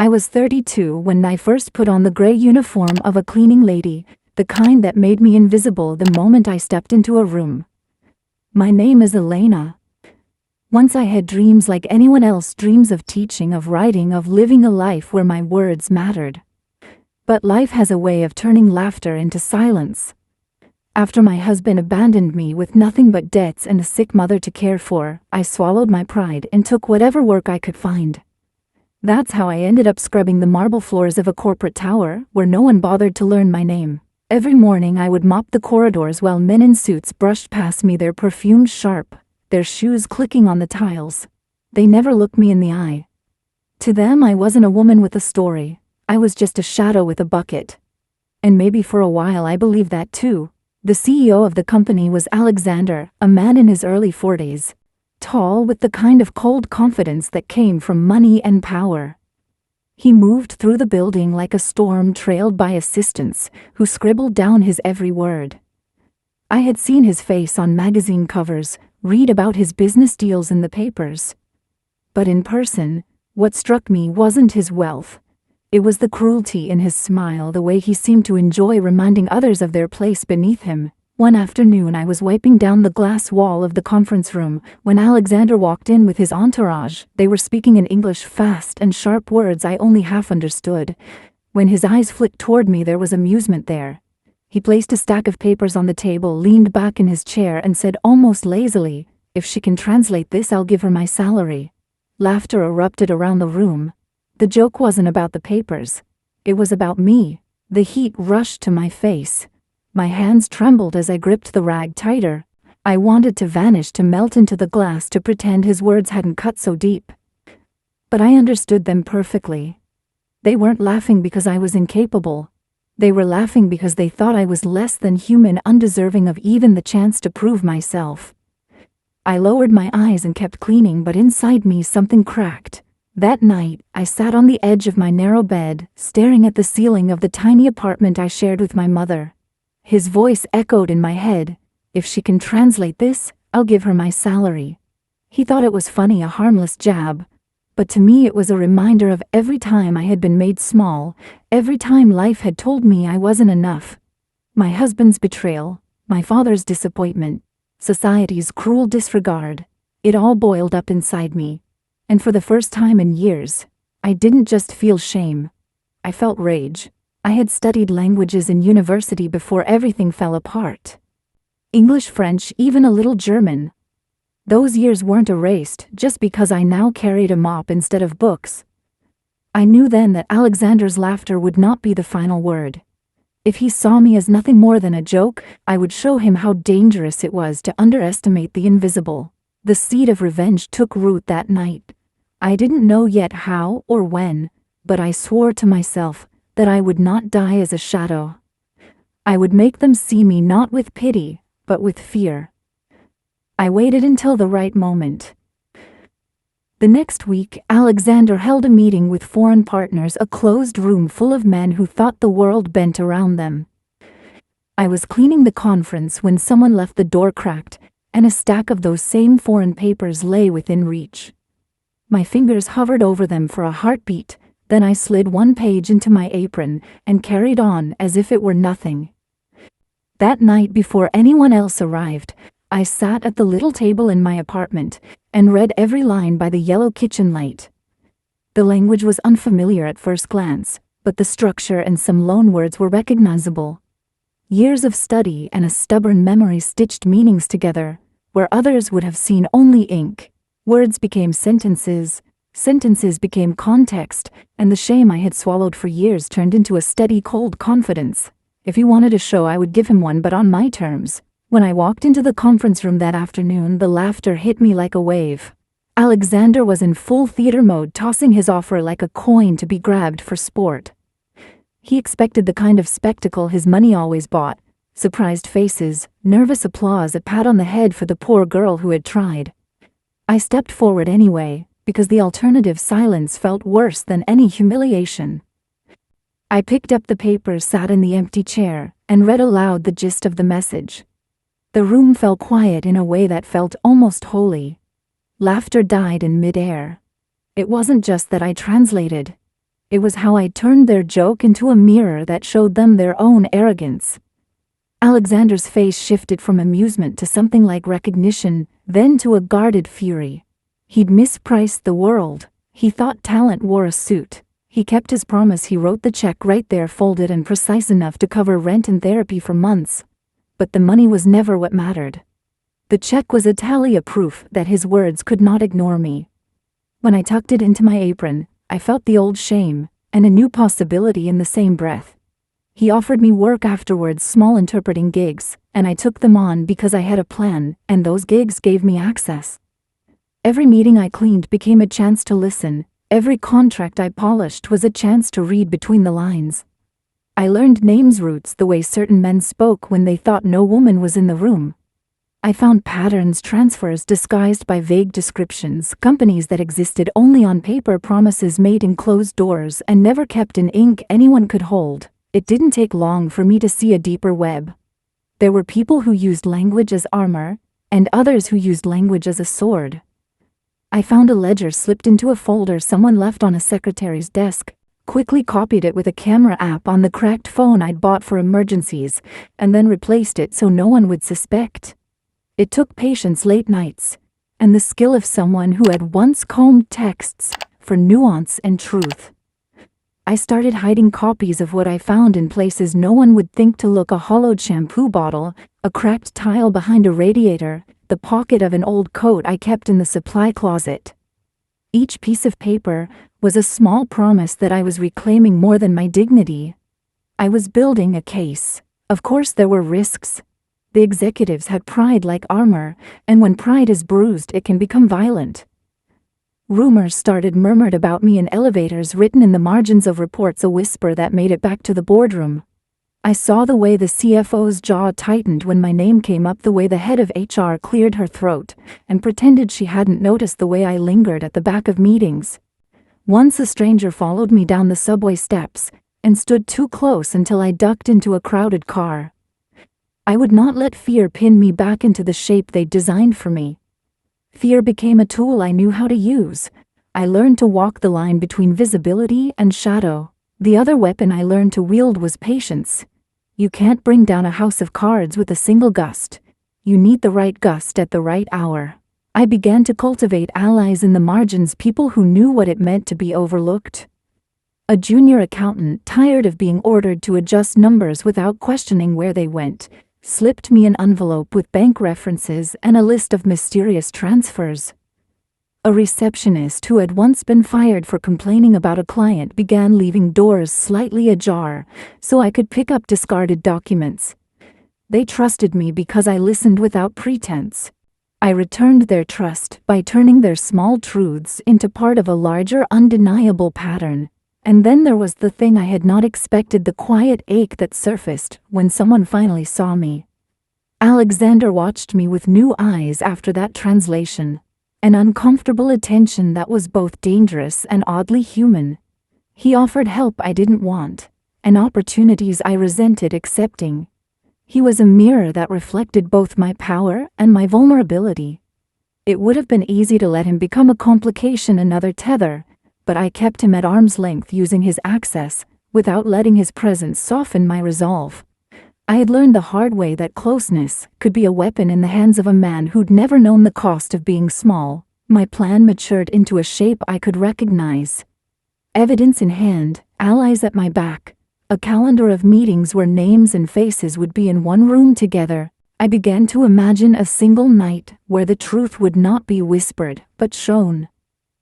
I was 32 when I first put on the gray uniform of a cleaning lady, the kind that made me invisible the moment I stepped into a room. My name is Elena. Once I had dreams like anyone else dreams of teaching, of writing, of living a life where my words mattered. But life has a way of turning laughter into silence. After my husband abandoned me with nothing but debts and a sick mother to care for, I swallowed my pride and took whatever work I could find. That's how I ended up scrubbing the marble floors of a corporate tower where no one bothered to learn my name. Every morning I would mop the corridors while men in suits brushed past me, their perfume sharp, their shoes clicking on the tiles. They never looked me in the eye. To them, I wasn't a woman with a story. I was just a shadow with a bucket. And maybe for a while I believed that too. The CEO of the company was Alexander, a man in his early 40s. Tall, with the kind of cold confidence that came from money and power. He moved through the building like a storm, trailed by assistants who scribbled down his every word. I had seen his face on magazine covers, read about his business deals in the papers. But in person, what struck me wasn't his wealth. It was the cruelty in his smile, the way he seemed to enjoy reminding others of their place beneath him. One afternoon I was wiping down the glass wall of the conference room when Alexander walked in with his entourage. They were speaking in English, fast and sharp words I only half understood. When his eyes flicked toward me, there was amusement there. He placed a stack of papers on the table, leaned back in his chair and said almost lazily, "If she can translate this, I'll give her my salary." Laughter erupted around the room. The joke wasn't about the papers. It was about me. The heat rushed to my face. My hands trembled as I gripped the rag tighter. I wanted to vanish, to melt into the glass, to pretend his words hadn't cut so deep. But I understood them perfectly. They weren't laughing because I was incapable. They were laughing because they thought I was less than human, undeserving of even the chance to prove myself. I lowered my eyes and kept cleaning, but inside me something cracked. That night, I sat on the edge of my narrow bed, staring at the ceiling of the tiny apartment I shared with my mother. His voice echoed in my head, "If she can translate this, I'll give her my salary." He thought it was funny, a harmless jab. But to me it was a reminder of every time I had been made small, every time life had told me I wasn't enough. My husband's betrayal, my father's disappointment, society's cruel disregard, it all boiled up inside me. And for the first time in years, I didn't just feel shame. I felt rage. I had studied languages in university before everything fell apart. English, French, even a little German. Those years weren't erased just because I now carried a mop instead of books. I knew then that Alexander's laughter would not be the final word. If he saw me as nothing more than a joke, I would show him how dangerous it was to underestimate the invisible. The seed of revenge took root that night. I didn't know yet how or when, but I swore to myself that I would not die as a shadow. I would make them see me not with pity, but with fear. I waited until the right moment. The next week, Alexander held a meeting with foreign partners, a closed room full of men who thought the world bent around them. I was cleaning the conference when someone left the door cracked, and a stack of those same foreign papers lay within reach. My fingers hovered over them for a heartbeat, then I slid one page into my apron and carried on as if it were nothing. That night, before anyone else arrived, I sat at the little table in my apartment and read every line by the yellow kitchen light. The language was unfamiliar at first glance, but the structure and some loan words were recognizable. Years of study and a stubborn memory stitched meanings together, where others would have seen only ink. Words became sentences, sentences became context, and the shame I had swallowed for years turned into a steady, cold confidence. If he wanted a show, I would give him one, but on my terms. When I walked into the conference room that afternoon, the laughter hit me like a wave. Alexander was in full theater mode, tossing his offer like a coin to be grabbed for sport. He expected the kind of spectacle his money always bought: surprised faces, nervous applause, a pat on the head for the poor girl who had tried. I stepped forward anyway, because the alternative, silence, felt worse than any humiliation. I picked up the paper, sat in the empty chair, and read aloud the gist of the message. The room fell quiet in a way that felt almost holy. Laughter died in mid-air. It wasn't just that I translated. It was how I turned their joke into a mirror that showed them their own arrogance. Alexander's face shifted from amusement to something like recognition, then to a guarded fury. He'd mispriced the world. He thought talent wore a suit. He kept his promise. He wrote the check right there, folded and precise enough to cover rent and therapy for months. But the money was never what mattered. The check was a tally, a proof that his words could not ignore me. When I tucked it into my apron, I felt the old shame and a new possibility in the same breath. He offered me work afterwards, small interpreting gigs, and I took them on because I had a plan, and those gigs gave me access. Every meeting I cleaned became a chance to listen. Every contract I polished was a chance to read between the lines. I learned names, roots, the way certain men spoke when they thought no woman was in the room. I found patterns, transfers disguised by vague descriptions, companies that existed only on paper, promises made in closed doors and never kept in ink anyone could hold. It didn't take long for me to see a deeper web. There were people who used language as armor, and others who used language as a sword. I found a ledger slipped into a folder someone left on a secretary's desk, quickly copied it with a camera app on the cracked phone I'd bought for emergencies, and then replaced it so no one would suspect. It took patience, late nights, and the skill of someone who had once combed texts for nuance and truth. I started hiding copies of what I found in places no one would think to look: a hollowed shampoo bottle, a cracked tile behind a radiator, the pocket of an old coat I kept in the supply closet. Each piece of paper was a small promise that I was reclaiming more than my dignity. I was building a case. Of course there were risks. The executives had pride like armor, and when pride is bruised it can become violent. Rumors started murmured about me in elevators, written in the margins of reports, a whisper that made it back to the boardroom. I saw the way the CFO's jaw tightened when my name came up, the way the head of HR cleared her throat and pretended she hadn't noticed, the way I lingered at the back of meetings. Once a stranger followed me down the subway steps and stood too close until I ducked into a crowded car. I would not let fear pin me back into the shape they'd designed for me. Fear became a tool I knew how to use. I learned to walk the line between visibility and shadow. The other weapon I learned to wield was patience. You can't bring down a house of cards with a single gust. You need the right gust at the right hour. I began to cultivate allies in the margins, people who knew what it meant to be overlooked. A junior accountant, tired of being ordered to adjust numbers without questioning where they went, slipped me an envelope with bank references and a list of mysterious transfers. A receptionist who had once been fired for complaining about a client began leaving doors slightly ajar so I could pick up discarded documents. They trusted me because I listened without pretense. I returned their trust by turning their small truths into part of a larger, undeniable pattern. And then there was the thing I had not expected, the quiet ache that surfaced when someone finally saw me. Alexander watched me with new eyes after that translation. An uncomfortable attention that was both dangerous and oddly human. He offered help I didn't want, and opportunities I resented accepting. He was a mirror that reflected both my power and my vulnerability. It would have been easy to let him become a complication, another tether, but I kept him at arm's length, using his access without letting his presence soften my resolve. I had learned the hard way that closeness could be a weapon in the hands of a man who'd never known the cost of being small. My plan matured into a shape I could recognize. Evidence in hand, allies at my back, a calendar of meetings where names and faces would be in one room together. I began to imagine a single night where the truth would not be whispered, but shown.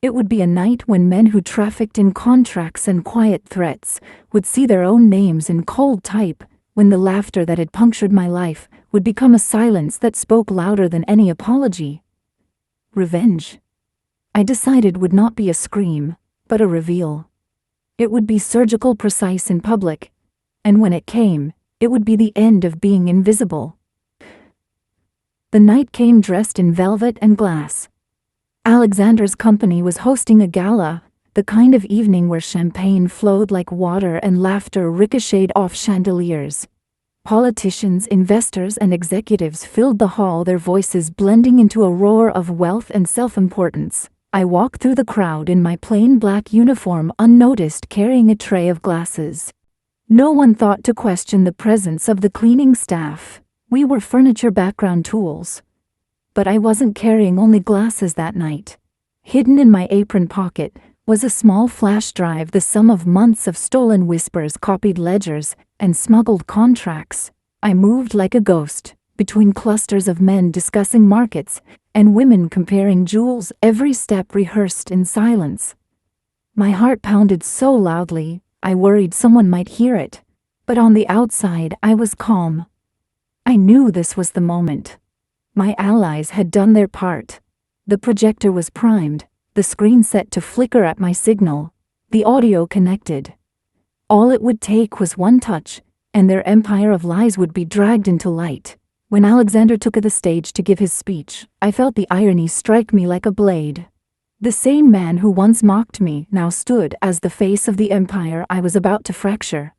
It would be a night when men who trafficked in contracts and quiet threats would see their own names in cold type, when the laughter that had punctured my life would become a silence that spoke louder than any apology. Revenge, I decided, would not be a scream, but a reveal. It would be surgical, precise in public, and when it came, it would be the end of being invisible. The night came dressed in velvet and glass. Alexander's company was hosting a gala, the kind of evening where champagne flowed like water and laughter ricocheted off chandeliers. Politicians, investors, and executives filled the hall, their voices blending into a roar of wealth and self-importance. I walked through the crowd in my plain black uniform unnoticed, carrying a tray of glasses. No one thought to question the presence of the cleaning staff. We were furniture background tools. But I wasn't carrying only glasses that night. Hidden in my apron pocket was a small flash drive, the sum of months of stolen whispers, copied ledgers, and smuggled contracts. I moved like a ghost, between clusters of men discussing markets and women comparing jewels, every step rehearsed in silence. My heart pounded so loudly, I worried someone might hear it, but on the outside I was calm. I knew this was the moment. My allies had done their part. The projector was primed, the screen set to flicker at my signal, the audio connected. All it would take was one touch, and their empire of lies would be dragged into light. When Alexander took the stage to give his speech, I felt the irony strike me like a blade. The same man who once mocked me now stood as the face of the empire I was about to fracture.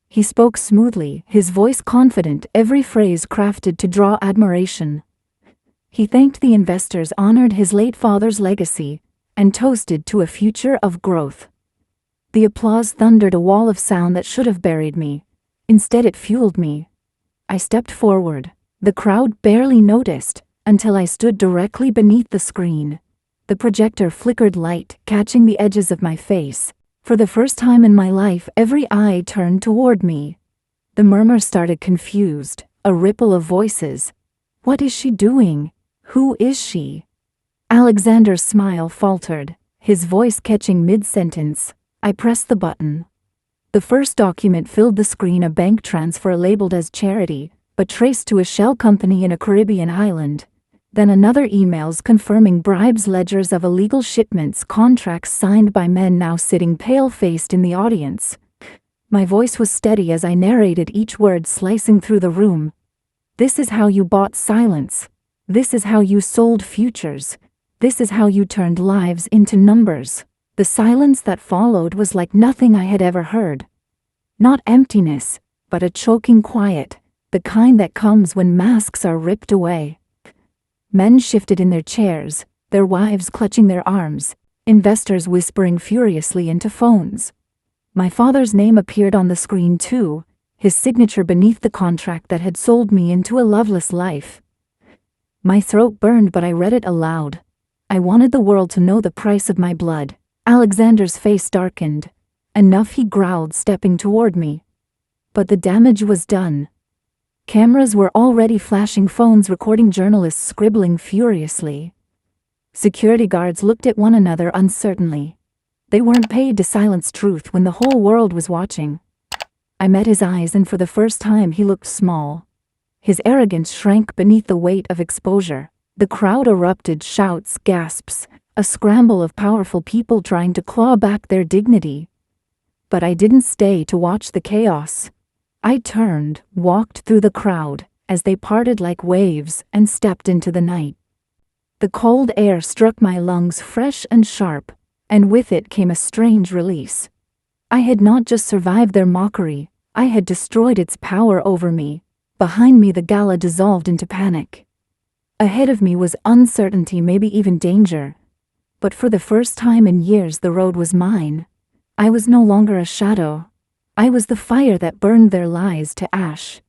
He spoke smoothly, his voice confident, every phrase crafted to draw admiration. He thanked the investors, honored his late father's legacy, and toasted to a future of growth. The applause thundered, a wall of sound that should have buried me. Instead, it fueled me. I stepped forward. The crowd barely noticed until I stood directly beneath the screen. The projector flickered light, catching the edges of my face. For the first time in my life, every eye turned toward me. The murmur started, confused, a ripple of voices. What is she doing? Who is she? Alexander's smile faltered, his voice catching mid-sentence. I pressed the button. The first document filled the screen, a bank transfer labeled as charity, but traced to a shell company in a Caribbean island. Then another, emails confirming bribes, ledgers of illegal shipments, contracts signed by men now sitting pale-faced in the audience. My voice was steady as I narrated each word, slicing through the room. This is how you bought silence. This is how you sold futures. This is how you turned lives into numbers. The silence that followed was like nothing I had ever heard. Not emptiness, but a choking quiet, the kind that comes when masks are ripped away. Men shifted in their chairs, their wives clutching their arms, investors whispering furiously into phones. My father's name appeared on the screen too, his signature beneath the contract that had sold me into a loveless life. My throat burned, but I read it aloud. I wanted the world to know the price of my blood. Alexander's face darkened. Enough, he growled, stepping toward me. But the damage was done. Cameras were already flashing, phones recording, journalists scribbling furiously. Security guards looked at one another uncertainly. They weren't paid to silence truth when the whole world was watching. I met his eyes, and for the first time he looked small. His arrogance shrank beneath the weight of exposure. The crowd erupted, shouts, gasps, a scramble of powerful people trying to claw back their dignity. But I didn't stay to watch the chaos. I turned, walked through the crowd, as they parted like waves, and stepped into the night. The cold air struck my lungs fresh and sharp, and with it came a strange release. I had not just survived their mockery, I had destroyed its power over me. Behind me the gala dissolved into panic. Ahead of me was uncertainty, maybe even danger. But for the first time in years, the road was mine. I was no longer a shadow. I was the fire that burned their lies to ash.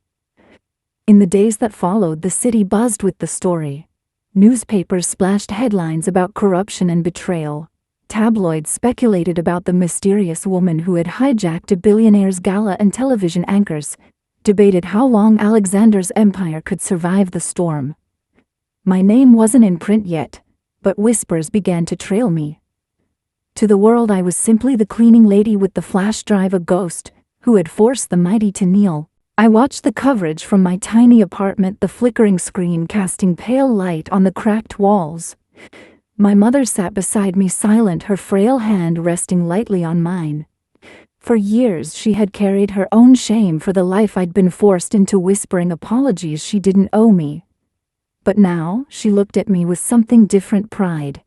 In the days that followed, the city buzzed with the story. Newspapers splashed headlines about corruption and betrayal. Tabloids speculated about the mysterious woman who had hijacked a billionaire's gala, and television anchors debated how long Alexander's empire could survive the storm. My name wasn't in print yet, but whispers began to trail me. To the world, I was simply the cleaning lady with the flash drive, a ghost who had forced the mighty to kneel. I watched the coverage from my tiny apartment, the flickering screen casting pale light on the cracked walls. My mother sat beside me, silent, her frail hand resting lightly on mine. For years she had carried her own shame for the life I'd been forced into, whispering apologies she didn't owe me. But now she looked at me with something different, pride.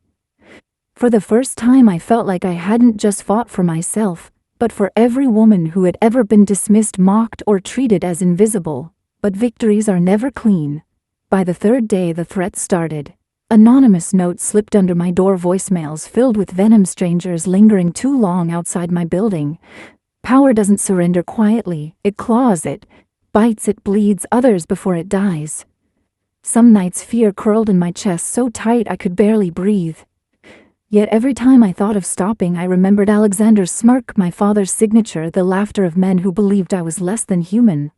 For the first time I felt like I hadn't just fought for myself, but for every woman who had ever been dismissed, mocked, or treated as invisible. But victories are never clean. By the third day the threat started. Anonymous notes slipped under my door, voicemails filled with venom, strangers lingering too long outside my building. Power doesn't surrender quietly, it claws, it bites, it bleeds others before it dies. Some nights fear curled in my chest so tight I could barely breathe. Yet every time I thought of stopping, I remembered Alexander's smirk, my father's signature, the laughter of men who believed I was less than human.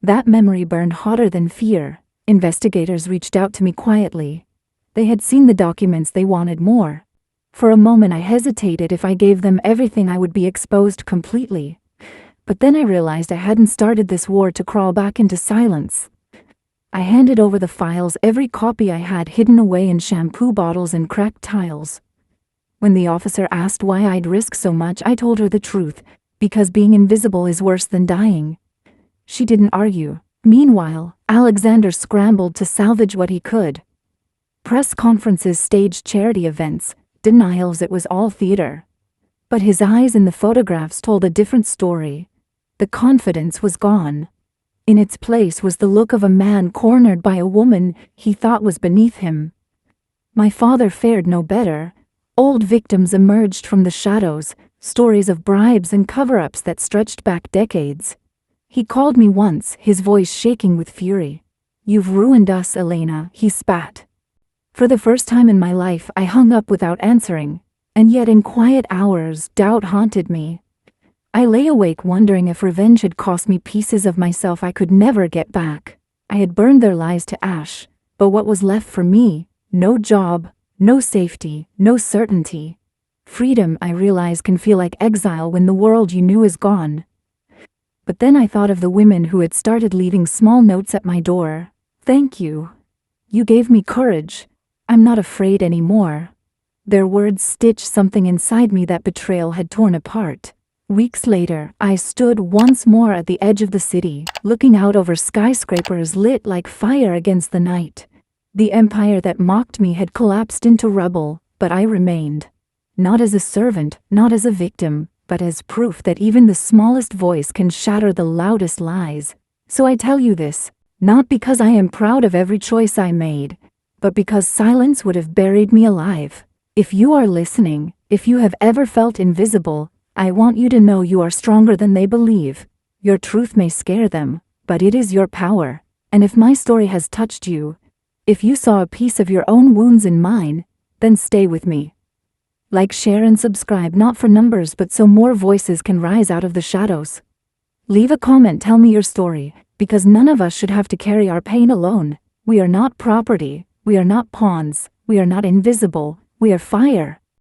That memory burned hotter than fear. Investigators reached out to me quietly. They had seen the documents, they wanted more. For a moment I hesitated. If I gave them everything, I would be exposed completely. But then I realized I hadn't started this war to crawl back into silence. I handed over the files, every copy I had hidden away in shampoo bottles and cracked tiles. When the officer asked why I'd risk so much, I told her the truth, because being invisible is worse than dying. She didn't argue. Meanwhile, Alexander scrambled to salvage what he could. Press conferences, staged charity events, denials, it was all theater. But his eyes in the photographs told a different story. The confidence was gone. In its place was the look of a man cornered by a woman he thought was beneath him. My father fared no better. Old victims emerged from the shadows, stories of bribes and cover-ups that stretched back decades. He called me once, his voice shaking with fury. "You've ruined us, Elena," he spat. For the first time in my life, I hung up without answering, and yet in quiet hours, doubt haunted me. I lay awake wondering if revenge had cost me pieces of myself I could never get back. I had burned their lies to ash, but what was left for me? No job, no safety, no certainty. Freedom, I realize, can feel like exile when the world you knew is gone. But then I thought of the women who had started leaving small notes at my door. "Thank you. You gave me courage. I'm not afraid anymore." Their words stitched something inside me that betrayal had torn apart. Weeks later, I stood once more at the edge of the city, looking out over skyscrapers lit like fire against the night. The empire that mocked me had collapsed into rubble, but I remained. Not as a servant, not as a victim, but as proof that even the smallest voice can shatter the loudest lies. So I tell you this, not because I am proud of every choice I made, but because silence would have buried me alive. If you are listening, if you have ever felt invisible, I want you to know you are stronger than they believe. Your truth may scare them, but it is your power. And if my story has touched you, if you saw a piece of your own wounds in mine, then stay with me. Like, share, and subscribe, not for numbers but so more voices can rise out of the shadows. Leave a comment, tell me your story, because none of us should have to carry our pain alone. We are not property, we are not pawns, we are not invisible, we are fire.